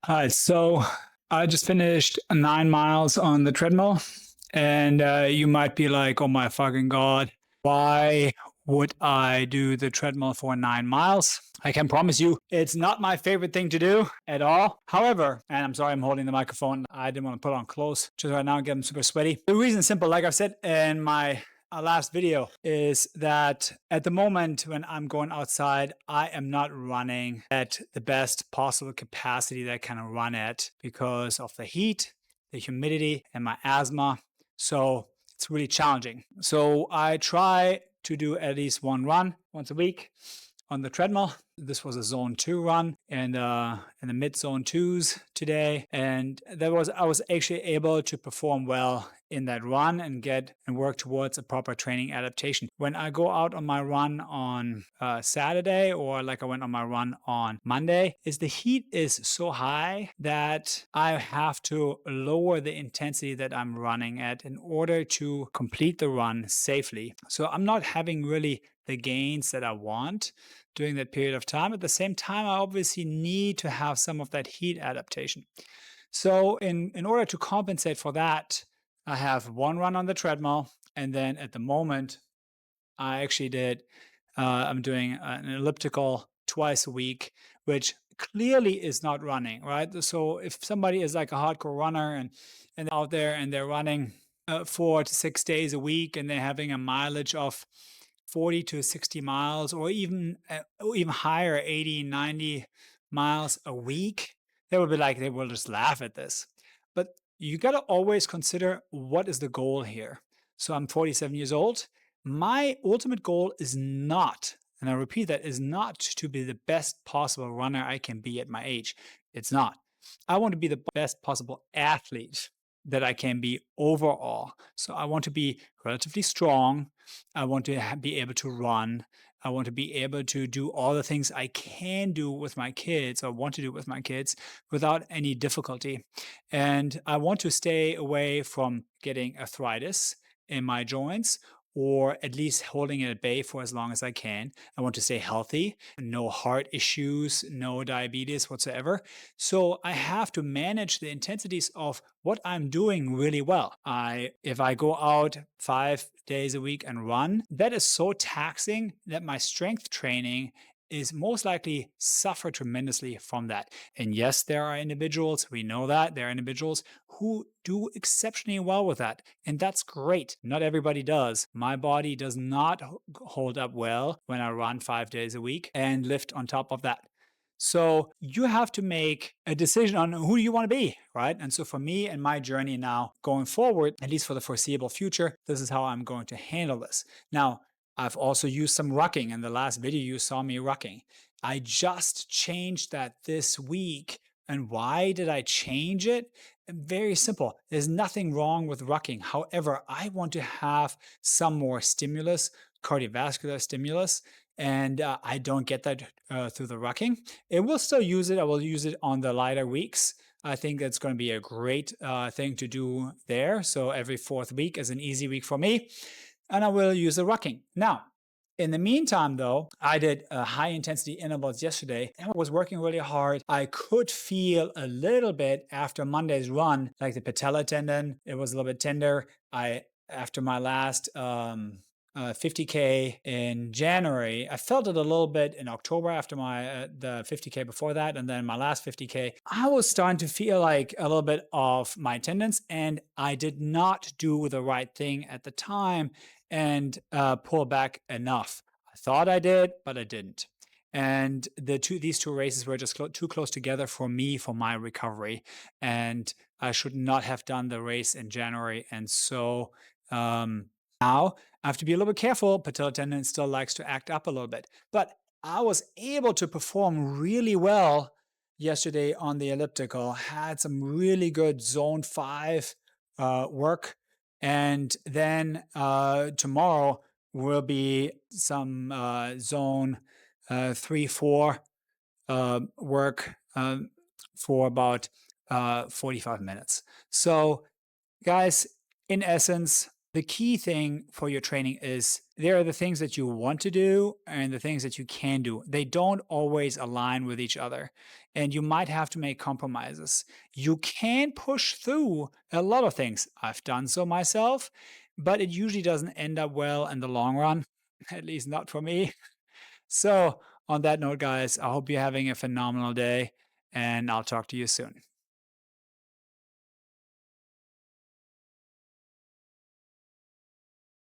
Hi, so I just finished 9 miles on the treadmill, and you might be like, oh my fucking God, why would I do the treadmill for 9 miles? I can promise you it's not my favorite thing to do at all. However, and I'm sorry I'm holding the microphone, I didn't want to put it on close just right now and get them super sweaty. The reason is simple, like I've said in my last video, is that at the moment when I'm going outside, I am not running at the best possible capacity that I can run at because of the heat, the humidity, and my asthma. So it's really challenging. So I try to do at least one run once a week on the treadmill. This was a zone 2 run and in the mid zone 2s today, and I was actually able to perform well in that run and work towards a proper training adaptation. When I go out on my run on Saturday, or like I went on my run on Monday, is the heat is so high that I have to lower the intensity that I'm running at in order to complete the run safely. So I'm not having really the gains that I want during that period of time. At the same time, I obviously need to have some of that heat adaptation. So in order to compensate for that, I have one run on the treadmill, and then at the moment, I'm doing an elliptical twice a week, which clearly is not running, right? So if somebody is like a hardcore runner and out there and they're running 4 to 6 days a week and they're having a mileage of 40 to 60 miles, or even higher, 80, 90 miles a week, they will just laugh at this. But you got to always consider, what is the goal here? So I'm 47 years old. My ultimate goal is not, and I repeat that, is not to be the best possible runner I can be at my age. It's not. I want to be the best possible athlete that I can be overall. So I want to be relatively strong. I want to be able to run. I want to be able to do all the things I can do with my kids, or want to do with my kids, without any difficulty. And I want to stay away from getting arthritis in my joints, or at least holding it at bay for as long as I can. I want to stay healthy, no heart issues, no diabetes whatsoever. So I have to manage the intensities of what I'm doing really well. If I go out 5 days a week and run, that is so taxing that my strength training is most likely suffer tremendously from that. And yes, there are individuals, we know that there are individuals who do exceptionally well with that. And that's great. Not everybody does. My body does not hold up well when I run 5 days a week and lift on top of that. So you have to make a decision on who you want to be, right? And so for me and my journey now going forward, at least for the foreseeable future, this is how I'm going to handle this. Now, I've also used some rucking. In the last video, you saw me rucking. I just changed that this week. And why did I change it? Very simple. There's nothing wrong with rucking. However, I want to have some more stimulus, cardiovascular stimulus, and I don't get that through the rucking. It will still use it. I will use it on the lighter weeks. I think that's going to be a great thing to do there. So every fourth week is an easy week for me, and I will use the rucking. Now, in the meantime, though, I did high intensity intervals yesterday and I was working really hard. I could feel a little bit after Monday's run, like the patella tendon, it was a little bit tender. After my last 50K in January, I felt it a little bit in October after the 50K before that, and then my last 50K, I was starting to feel like a little bit of my tendons, and I did not do the right thing at the time and pull back enough. I thought I did, but I didn't. And these two races were just too close together for me, for my recovery, and I should not have done the race in January. And so now I have to be a little bit careful. Patella tendon still likes to act up a little bit, but I was able to perform really well yesterday on the elliptical. Had some really good zone 5 work, and then tomorrow will be some zone 3, 4 work for about 45 minutes. So guys, in essence, The key thing for your training is there are the things that you want to do and the things that you can do. They don't always align with each other, and you might have to make compromises. You can push through a lot of things. I've done so myself, but it usually doesn't end up well in the long run, at least not for me. So, on that note, guys, I hope you're having a phenomenal day, and I'll talk to you soon.